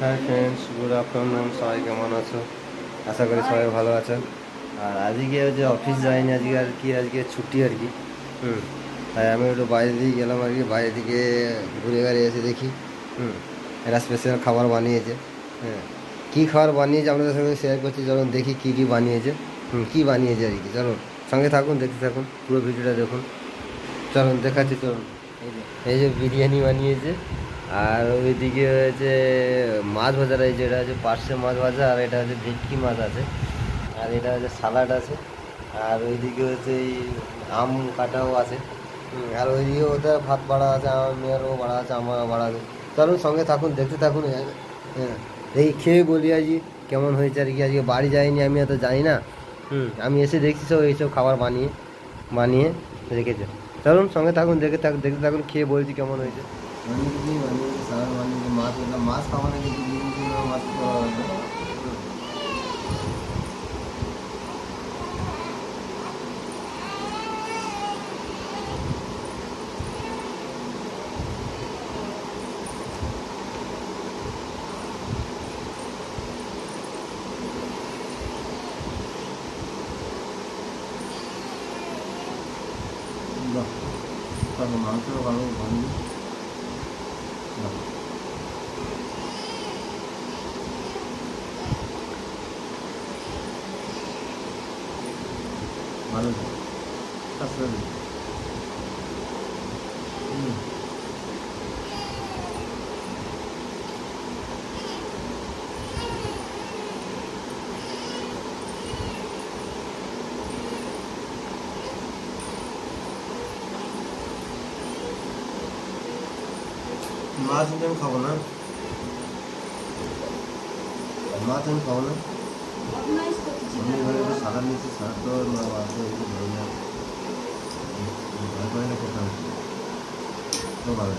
Hi friends, good afternoon. সবাই কেমন আছো? আশা করি সবাই ভালো আছো। আর আজকে যে অফিস যাইনি, আজকে আর কি, আজকে ছুটি আর কি। তাই আমি একটু বাইরে দিয়ে গেলাম আর কি। বাইরে থেকে ঘুরে ঘুরে এসে দেখি এরা স্পেশাল খাবার বানিয়েছে। হ্যাঁ, কী খাবার বানিয়েছে আপনাদের সঙ্গে শেয়ার করছি। চলুন দেখি কী কী বানিয়েছে। কী বানিয়েছে আর কি। চলুন সঙ্গে থাকুন, দেখতে থাকুন, পুরো ভিডিওটা দেখুন। চলুন দেখাচ্ছি, চলুন। এই যে বিরিয়ানি বানিয়েছে, আর ওইদিকে হয়েছে মাছ ভাজা রয়েছে। এটা হচ্ছে পার্শে মাছ ভাজা, আর এটা হচ্ছে ভেটকি মাছ আছে, আর এটা হচ্ছে সালাড আছে, আর ওইদিকে হচ্ছে এই আম কাটাও আছে। আর ওইদিকে ওদের ভাত বাড়া আছে, আমার মেয়েরও বাড়া আছে, আমারও বাড়া আছে। চলুন সঙ্গে থাকুন, দেখতে থাকুন। হ্যাঁ, এই খেয়ে বলি আজকে কেমন হয়েছে আর কি। আজকে বাড়ি যাইনি, আমি এত জানি না। আমি এসে দেখছি সব এইসব খাবার বানিয়ে বানিয়ে রেখেছে। চলুন সঙ্গে থাকুন, দেখতে থাকুন, খেয়ে বলছি কেমন হয়েছে। মাছ মাছ খাওয়া না, কিন্তু মাছ খাওয়া হবে। বাহ, তারপর মাংসও ভালো ভালো। বাহ, ভালো আসলে। মাছ কিন্তু আমি খাবো না, মাছ আমি খাবো না। আমি এবারে একটু সালাদ নিচ্ছি, সালাদ তো ধরে না, ভয় করে না খেতে হবে তো ভালো।